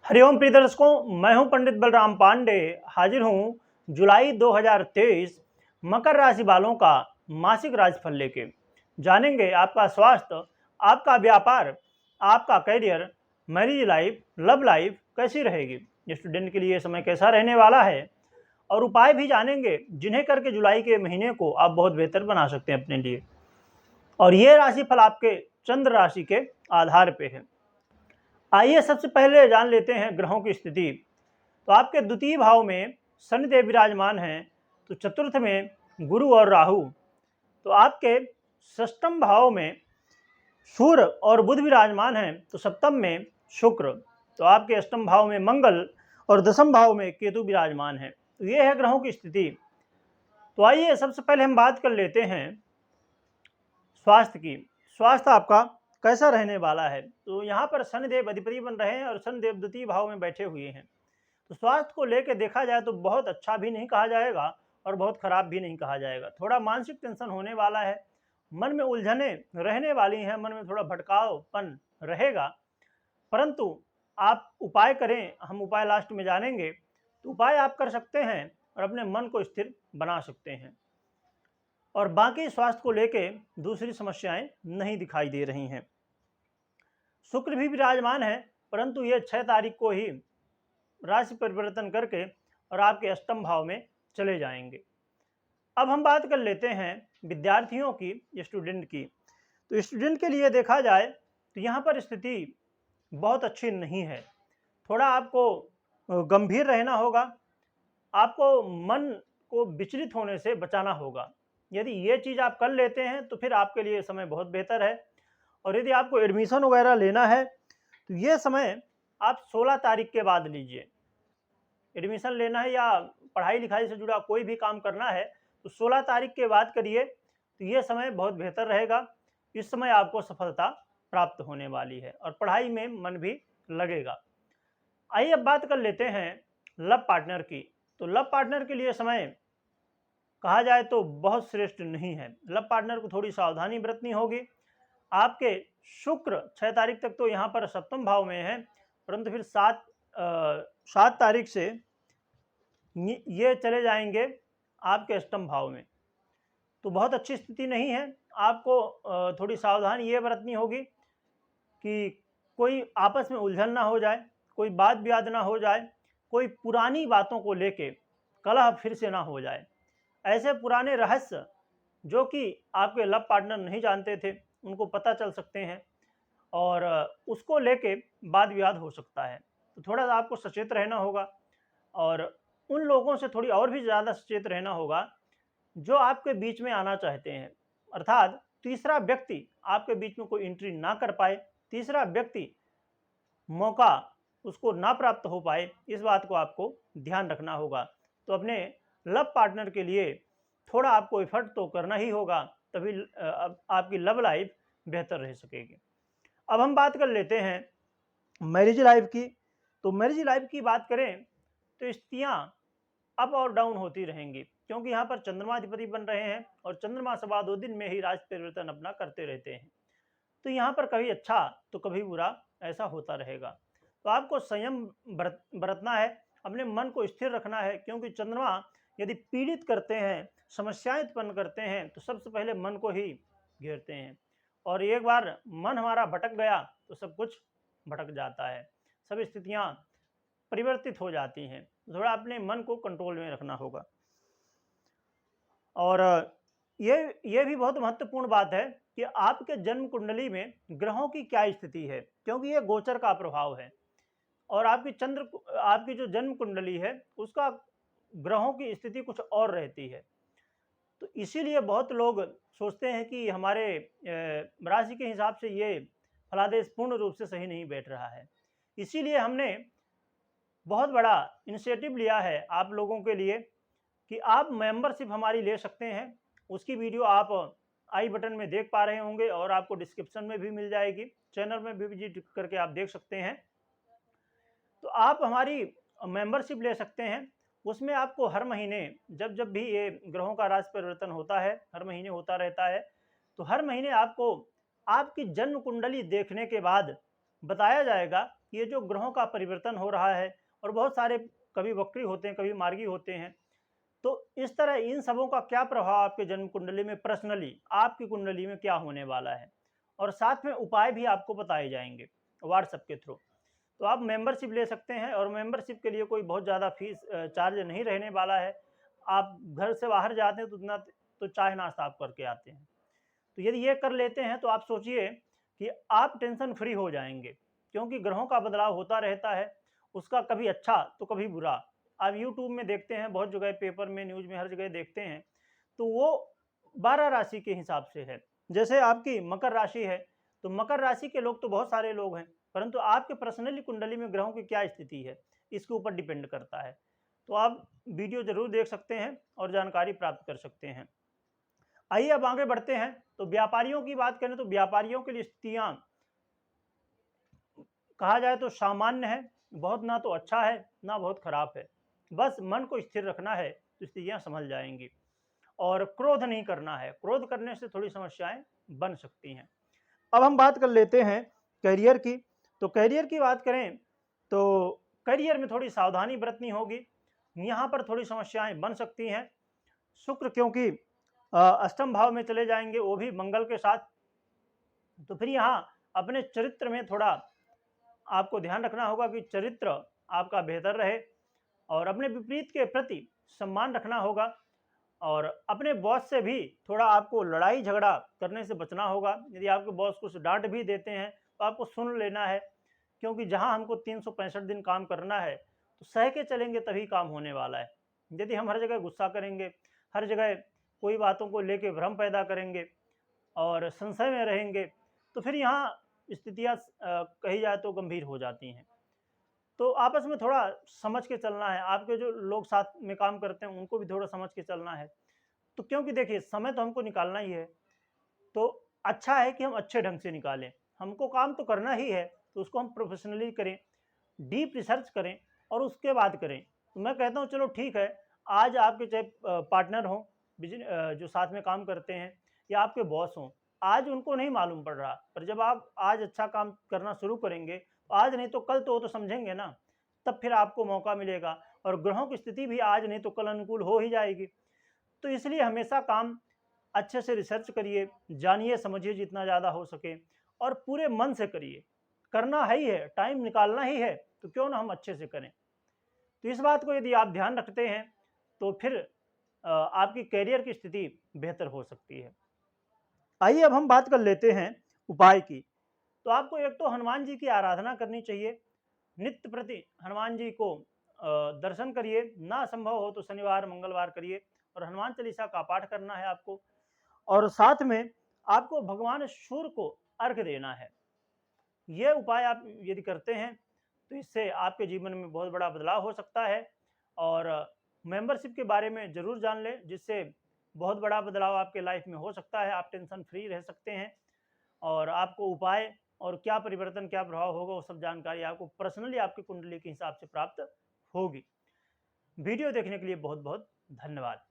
हरिओम प्रिय दर्शकों, मैं हूं पंडित बलराम पांडे। हाजिर हूं जुलाई 2023 मकर राशि वालों का मासिक राशिफल लेके। जानेंगे आपका स्वास्थ्य, आपका व्यापार, आपका career, marriage life, love life कैसी रहेगी, स्टूडेंट के लिए ये समय कैसा रहने वाला है, और उपाय भी जानेंगे जिन्हें करके जुलाई के महीने को आप बहुत बेहतर बना सकते हैं अपने लिए। और ये राशिफल आपके चंद्र राशि के आधार पे है। आइए सबसे पहले जान लेते हैं ग्रहों की स्थिति। तो आपके द्वितीय भाव में शनिदेव विराजमान हैं, तो चतुर्थ में गुरु और राहु। तो आपके षष्ठम भाव में सूर्य और बुध विराजमान हैं, तो सप्तम में शुक्र। तो आपके अष्टम भाव में मंगल और दसम भाव में केतु विराजमान है। तो ये है ग्रहों की स्थिति। तो आइए सबसे पहले हम बात कर लेते हैं स्वास्थ्य की। स्वास्थ्य आपका कैसा रहने वाला है। तो यहाँ पर शनिदेव अधिपति बन रहे हैं और शनिदेव द्वितीय भाव में बैठे हुए हैं। तो स्वास्थ्य को लेकर देखा जाए तो बहुत अच्छा भी नहीं कहा जाएगा और बहुत खराब भी नहीं कहा जाएगा। थोड़ा मानसिक टेंशन होने वाला है, मन में उलझने रहने वाली हैं, मन में थोड़ा भटकावपन रहेगा, परंतु आप उपाय करें, हम उपाय लास्ट में जानेंगे। तो उपाय आप कर सकते हैं और अपने मन को स्थिर बना सकते हैं, और बाकी स्वास्थ्य को लेके दूसरी समस्याएं नहीं दिखाई दे रही हैं। शुक्र भी विराजमान है, परंतु ये 6 तारीख को ही राशि परिवर्तन करके और आपके अष्टम भाव में चले जाएंगे। अब हम बात कर लेते हैं विद्यार्थियों की, स्टूडेंट की। तो स्टूडेंट के लिए देखा जाए तो यहाँ पर स्थिति बहुत अच्छी नहीं है। थोड़ा आपको गंभीर रहना होगा, आपको मन को विचलित होने से बचाना होगा। यदि ये चीज़ आप कर लेते हैं तो फिर आपके लिए समय बहुत बेहतर है। और यदि आपको एडमिशन वगैरह लेना है तो ये समय आप 16 तारीख के बाद लीजिए। एडमिशन लेना है या पढ़ाई लिखाई से जुड़ा कोई भी काम करना है तो 16 तारीख के बाद करिए, तो ये समय बहुत बेहतर रहेगा। इस समय आपको सफलता प्राप्त होने वाली है और पढ़ाई में मन भी लगेगा। आइए अब बात कर लेते हैं लव पार्टनर की। तो लव पार्टनर के लिए समय कहा जाए तो बहुत श्रेष्ठ नहीं है। लव पार्टनर को थोड़ी सावधानी बरतनी होगी। आपके शुक्र 6 तारीख तक तो यहाँ पर सप्तम भाव में है, परंतु फिर 7 तारीख से ये चले जाएंगे आपके अष्टम भाव में। तो बहुत अच्छी स्थिति नहीं है। आपको थोड़ी सावधानी ये बरतनी होगी कि कोई आपस में उलझन ना हो जाए, कोई बात विवाद ना हो जाए, कोई पुरानी बातों को लेके कलह फिर से ना हो जाए। ऐसे पुराने रहस्य जो कि आपके लव पार्टनर नहीं जानते थे उनको पता चल सकते हैं और उसको लेके वाद विवाद हो सकता है। तो थोड़ा सा आपको सचेत रहना होगा और उन लोगों से थोड़ी और भी ज़्यादा सचेत रहना होगा जो आपके बीच में आना चाहते हैं। अर्थात तीसरा व्यक्ति आपके बीच में कोई एंट्री ना कर पाए, तीसरा व्यक्ति मौका उसको ना प्राप्त हो पाए, इस बात को आपको ध्यान रखना होगा। तो अपने लव पार्टनर के लिए थोड़ा आपको एफर्ट तो करना ही होगा, तभी आपकी लव लाइफ बेहतर रह सकेगी। अब हम बात कर लेते हैं मैरिज लाइफ की। तो मैरिज लाइफ की बात करें तो स्थितियाँ अप और डाउन होती रहेंगी, क्योंकि यहाँ पर चंद्रमा अधिपति बन रहे हैं और चंद्रमा सवा 2 दिन में ही राशि परिवर्तन अपना करते रहते हैं। तो यहाँ पर कभी अच्छा तो कभी बुरा ऐसा होता रहेगा। तो आपको संयम बरतना है, अपने मन को स्थिर रखना है, क्योंकि चंद्रमा यदि पीड़ित करते हैं, समस्याएं उत्पन्न करते हैं तो सबसे पहले मन को ही घेरते हैं, और एक बार मन हमारा भटक गया तो सब कुछ भटक जाता है, सब स्थितियाँ परिवर्तित हो जाती हैं। थोड़ा अपने मन को कंट्रोल में रखना होगा। और ये भी बहुत महत्वपूर्ण बात है कि आपके जन्म कुंडली में ग्रहों की क्या स्थिति है, क्योंकि ये गोचर का प्रभाव है और आपकी जो जन्म कुंडली है उसका ग्रहों की स्थिति कुछ और रहती है। तो इसीलिए बहुत लोग सोचते हैं कि हमारे राशि के हिसाब से ये फलादेश पूर्ण रूप से सही नहीं बैठ रहा है। इसीलिए हमने बहुत बड़ा इनिशिएटिव लिया है आप लोगों के लिए कि आप मेंबरशिप हमारी ले सकते हैं। उसकी वीडियो आप आई बटन में देख पा रहे होंगे और आपको डिस्क्रिप्शन में भी मिल जाएगी, चैनल में भी विजिट करके आप देख सकते हैं। तो आप हमारी मेंबरशिप ले सकते हैं। उसमें आपको हर महीने जब जब भी ये ग्रहों का राशि परिवर्तन होता है, हर महीने होता रहता है, तो हर महीने आपको आपकी जन्म कुंडली देखने के बाद बताया जाएगा ये जो ग्रहों का परिवर्तन हो रहा है और बहुत सारे कभी वक्री होते हैं, कभी मार्गी होते हैं, तो इस तरह इन सबों का क्या प्रभाव आपके जन्म कुंडली में, पर्सनली आपकी कुंडली में क्या होने वाला है, और साथ में उपाय भी आपको बताए जाएंगे व्हाट्सएप के थ्रू। तो आप मेंबरशिप ले सकते हैं और मेंबरशिप के लिए कोई बहुत ज़्यादा फीस चार्ज नहीं रहने वाला है। आप घर से बाहर जाते हैं तो उतना तो चाय नाश्ता आप करके आते हैं। तो यदि ये कर लेते हैं तो आप सोचिए कि आप टेंशन फ्री हो जाएंगे, क्योंकि ग्रहों का बदलाव होता रहता है, उसका कभी अच्छा तो कभी बुरा। आप यूट्यूब में देखते हैं, बहुत जगह पेपर में, न्यूज़ में, हर जगह देखते हैं, तो वो 12 राशि के हिसाब से है। जैसे आपकी मकर राशि है, तो मकर राशि के लोग तो बहुत सारे लोग हैं, परंतु आपके पर्सनली कुंडली में ग्रहों की क्या स्थिति है, इसके ऊपर डिपेंड करता है। तो आप वीडियो जरूर देख सकते हैं और जानकारी प्राप्त कर सकते हैं। आइए अब आगे बढ़ते हैं। तो व्यापारियों की बात करें तो व्यापारियों के लिए स्थितियां कहा जाए तो सामान्य है, बहुत ना तो अच्छा है ना बहुत खराब है। बस मन को स्थिर रखना है तो स्थितियां संभल जाएंगी, और क्रोध नहीं करना है, क्रोध करने से थोड़ी समस्याएं बन सकती हैं। अब हम बात कर लेते हैं करियर की। तो करियर की बात करें तो करियर में थोड़ी सावधानी बरतनी होगी, यहाँ पर थोड़ी समस्याएं बन सकती हैं। शुक्र क्योंकि अष्टम भाव में चले जाएंगे, वो भी मंगल के साथ, तो फिर यहाँ अपने चरित्र में थोड़ा आपको ध्यान रखना होगा कि चरित्र आपका बेहतर रहे, और अपने विपरीत के प्रति सम्मान रखना होगा, और अपने बॉस से भी थोड़ा आपको लड़ाई झगड़ा करने से बचना होगा। यदि आपके बॉस कुछ डांट भी देते हैं तो आपको सुन लेना है, क्योंकि जहां हमको 365 दिन काम करना है तो सह के चलेंगे तभी काम होने वाला है। यदि हम हर जगह गुस्सा करेंगे, हर जगह कोई बातों को लेके भ्रम पैदा करेंगे और संशय में रहेंगे, तो फिर यहाँ स्थितियाँ कही जाए तो गंभीर हो जाती हैं। तो आपस में थोड़ा समझ के चलना है, आपके जो लोग साथ में काम करते हैं उनको भी थोड़ा समझ के चलना है। तो क्योंकि देखिए समय तो हमको निकालना ही है, तो अच्छा है कि हम अच्छे ढंग से निकालें। हमको काम तो करना ही है तो उसको हम प्रोफेशनली करें, डीप रिसर्च करें और उसके बाद करें। तो मैं कहता हूँ चलो ठीक है, आज आपके चाहे पार्टनर हों, जो साथ में काम करते हैं, या आपके बॉस हों, आज उनको नहीं मालूम पड़ रहा, पर जब आप आज अच्छा काम करना शुरू करेंगे तो आज नहीं तो कल तो वो तो समझेंगे ना, तब फिर आपको मौका मिलेगा, और ग्रहों की स्थिति भी आज नहीं तो कल अनुकूल हो ही जाएगी। तो इसलिए हमेशा काम अच्छे से रिसर्च करिए, जानिए समझिए जितना ज़्यादा हो सके, और पूरे मन से करिए। करना है ही है, टाइम निकालना ही है, तो क्यों ना हम अच्छे से करें। तो इस बात को यदि आप ध्यान रखते हैं तो फिर आपकी करियर की स्थिति बेहतर हो सकती है। आइए अब हम बात कर लेते हैं उपाय की। तो आपको एक तो हनुमान जी की आराधना करनी चाहिए, नित्य प्रति हनुमान जी को दर्शन करिए, ना संभव हो तो शनिवार मंगलवार करिए, और हनुमान चालीसा का पाठ करना है आपको, और साथ में आपको भगवान सूर्य को अर्घ देना है। ये उपाय आप यदि करते हैं तो इससे आपके जीवन में बहुत बड़ा बदलाव हो सकता है, और मेंबरशिप के बारे में ज़रूर जान लें, जिससे बहुत बड़ा बदलाव आपके लाइफ में हो सकता है, आप टेंशन फ्री रह सकते हैं, और आपको उपाय और क्या परिवर्तन, क्या प्रभाव होगा, वो सब जानकारी आपको पर्सनली आपकी कुंडली के हिसाब से प्राप्त होगी। वीडियो देखने के लिए बहुत बहुत धन्यवाद।